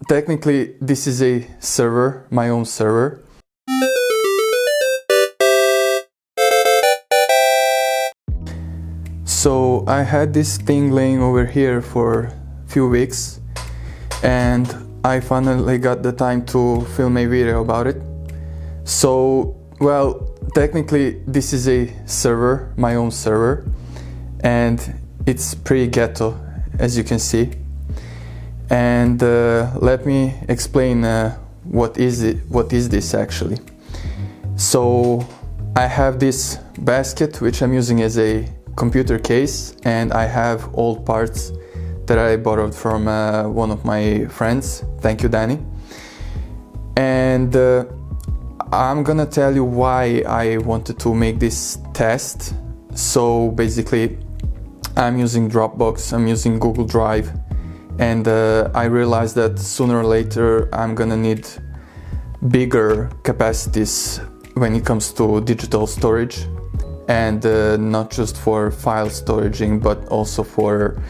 technically this is a server, my own server. So I had this thing laying over here for a few weeks and I finally got the time to film a video about it. So, well, technically this is a server, my own server, and it's pretty ghetto, as you can see. And let me explain what is this actually. So I have this basket which I'm using as a computer case, and I have old parts that I borrowed from one of my friends. Thank you, Danny. And I'm gonna tell you why I wanted to make this test. So basically I'm using Dropbox, I'm using Google Drive, and I realized that sooner or later I'm gonna need bigger capacities when it comes to digital storage, and not just for file storaging but also for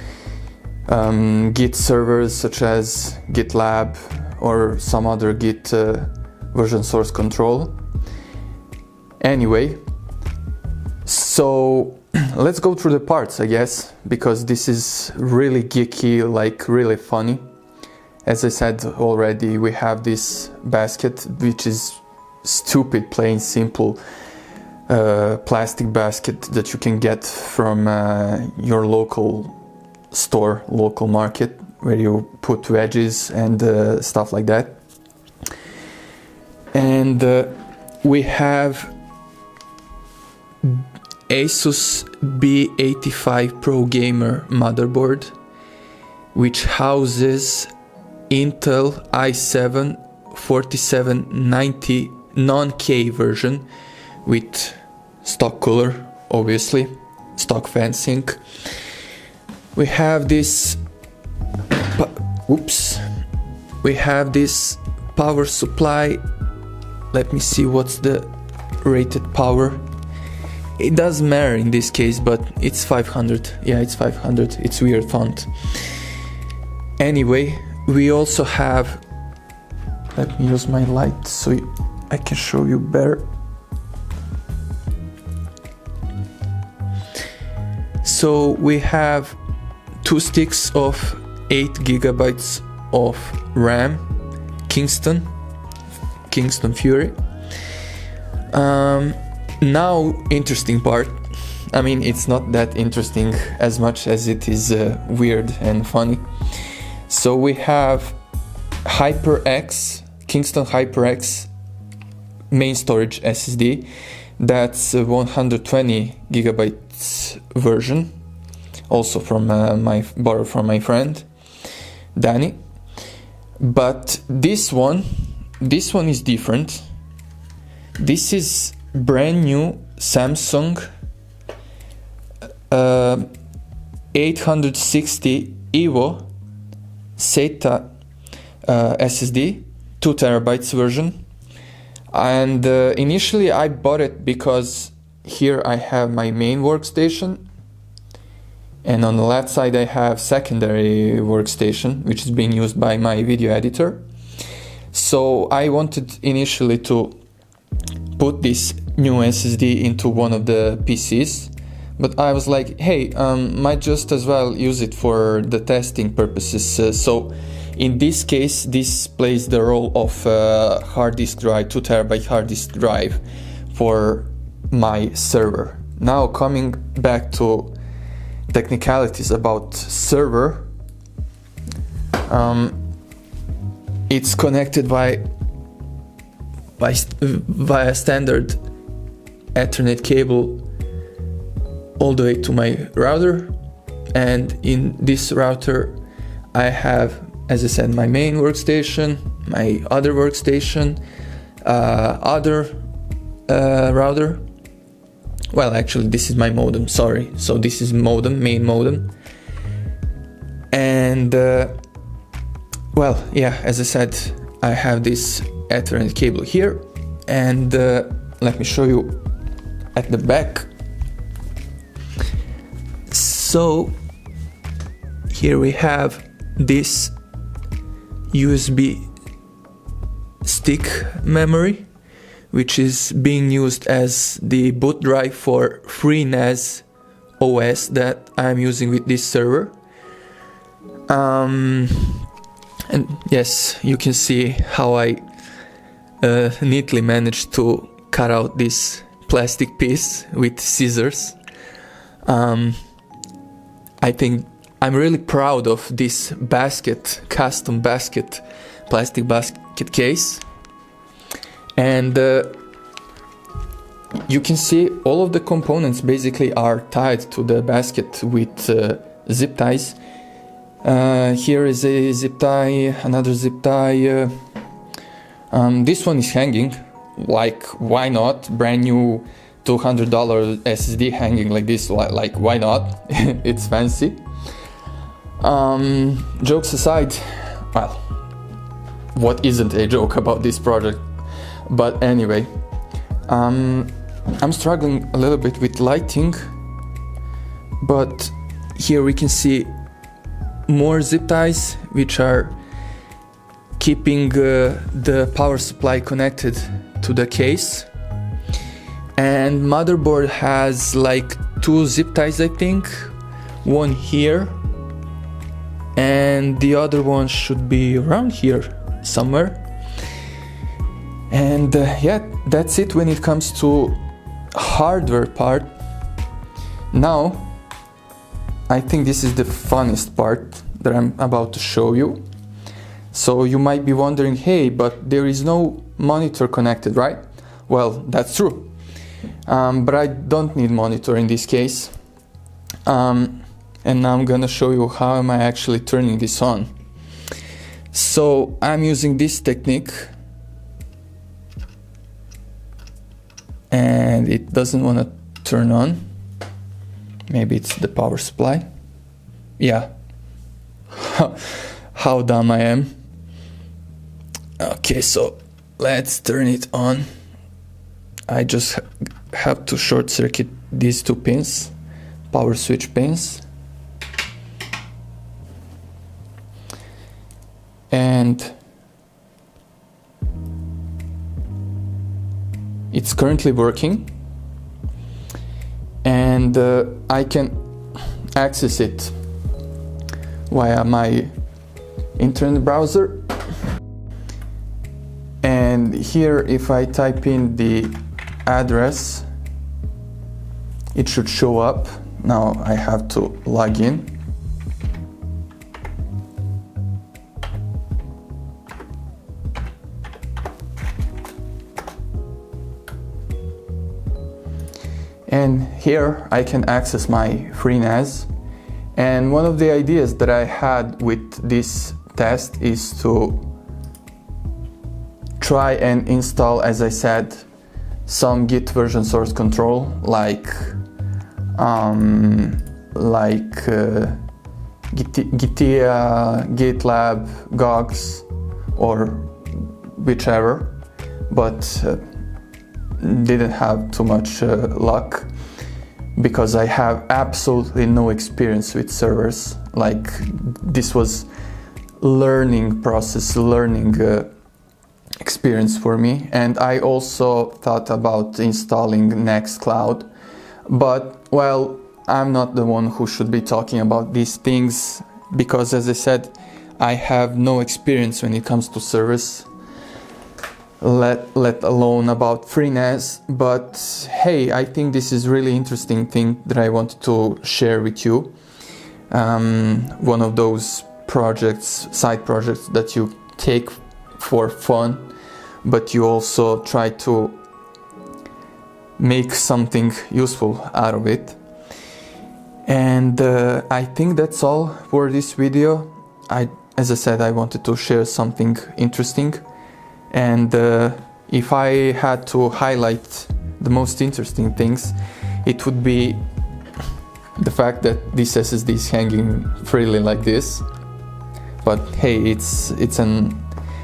Git servers such as GitLab or some other Git version source control. Anyway, so let's go through the parts, I guess, because this is really geeky, like really funny. As I said already, we have this basket which is stupid, plain simple plastic basket that you can get from your local store, local market, where you put veggies and stuff like that. And we have Asus B85 Pro Gamer motherboard, which houses Intel i7 4790 non-K version with stock cooler, obviously, stock fansync. We have this power supply. Let me see what's the rated power. It doesn't matter in this case, but it's 500. Yeah, it's 500. It's weird font. Anyway, we also have, let me use my light so I can show you better. So we have 2 sticks of 8 gigabytes of RAM, Kingston Fury. Now, interesting part. I mean, it's not that interesting as much as it is weird and funny. So we have HyperX, Kingston HyperX main storage SSD. That's 120 gigabytes version, also from borrowed from my friend Danny. But this one is different. This is brand new Samsung 860 EVO SATA SSD, 2 terabytes version. And initially I bought it because here I have my main workstation, and on the left side I have secondary workstation which is being used by my video editor. So I wanted initially to put this new SSD into one of the PCs, but I was like, hey, might just as well use it for the testing purposes. So in this case, this plays the role of hard disk drive, 2 terabyte hard disk drive for my server. Now coming back to technicalities about server, it's connected via standard Ethernet cable all the way to my router, and in this router I have, as I said, my main workstation, my other workstation, other router. Well, actually this is my modem, sorry. So this is modem, main modem. And well, yeah, as I said, I have this Ethernet cable here, and let me show you at the back. So here we have this USB stick memory, which is being used as the boot drive for FreeNAS OS that I'm using with this server. And yes, you can see how I neatly managed to cut out this plastic piece with scissors. I think I'm really proud of this basket, custom basket, plastic basket case. And you can see all of the components basically are tied to the basket with zip ties. Here is a zip tie, another zip tie. This one is hanging, like why not? Brand new $200 SSD hanging like this, like why not? It's fancy. Jokes aside, well, what isn't a joke about this project? But anyway, I'm struggling a little bit with lighting, but here we can see more zip ties which are keeping the power supply connected to the case. And motherboard has like 2 zip ties, I think, one here and the other one should be around here somewhere. And yeah, that's it when it comes to hardware part. Now I think this is the funnest part that I'm about to show you. So you might be wondering, hey, but there is no monitor connected, right? Well, that's true, but I don't need monitor in this case. And now I'm gonna show you how am I actually turning this on. So I'm using this technique, and it doesn't want to turn on. Maybe it's the power supply. Yeah. How dumb I am. Okay, so let's turn it on. I just have to short circuit these 2 pins, power switch pins. And it's currently working, and I can access it via my internet browser. And here, if I type in the address, it should show up. Now I have to log in. And here I can access my FreeNAS. And one of the ideas that I had with this test is to try and install, as I said, some Git version source control, like Gitea, GitLab, Gogs, or whichever, but didn't have too much luck because I have absolutely no experience with servers. Like, this was learning process, learning experience for me. And I also thought about installing Nextcloud, but well, I'm not the one who should be talking about these things because, as I said, I have no experience when it comes to servers, let alone about FreeNAS. But hey, I think this is really interesting thing that I wanted to share with you. One of those projects, side projects that you take for fun, but you also try to make something useful out of it. And I think that's all for this video. As I said, I wanted to share something interesting. And if I had to highlight the most interesting things, it would be the fact that this SSD is hanging freely like this. But hey, it's an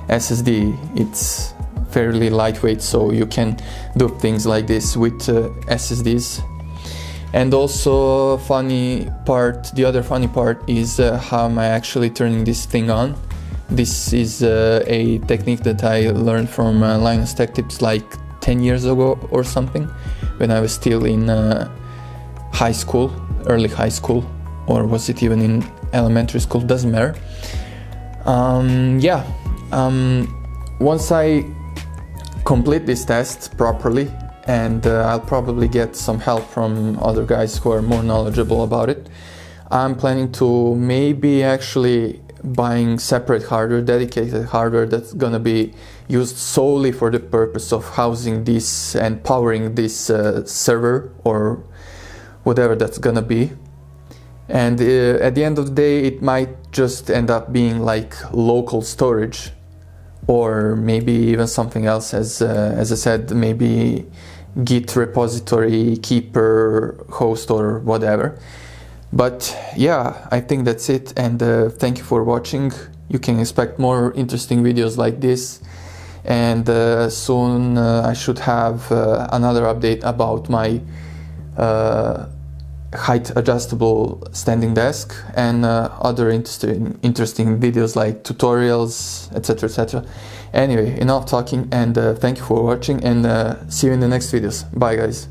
SSD, it's fairly lightweight, so you can do things like this with SSDs. And also, the other funny part is how am I actually turning this thing on. This is a technique that I learned from Linus Tech Tips like 10 years ago or something, when I was still in high school, early high school, or was it even in elementary school, doesn't matter. Once I complete this test properly, and I'll probably get some help from other guys who are more knowledgeable about it, I'm planning to maybe actually buying separate hardware, dedicated hardware that's gonna be used solely for the purpose of housing this and powering this server or whatever that's gonna be. And at the end of the day, it might just end up being like local storage, or maybe even something else, as I said, maybe Git repository, keeper, host, or whatever. But yeah, I think that's it, and thank you for watching. You can expect more interesting videos like this, and soon I should have another update about my height adjustable standing desk, and other interesting videos like tutorials, etc, etc. Anyway, enough talking, and thank you for watching, and see you in the next videos. Bye guys.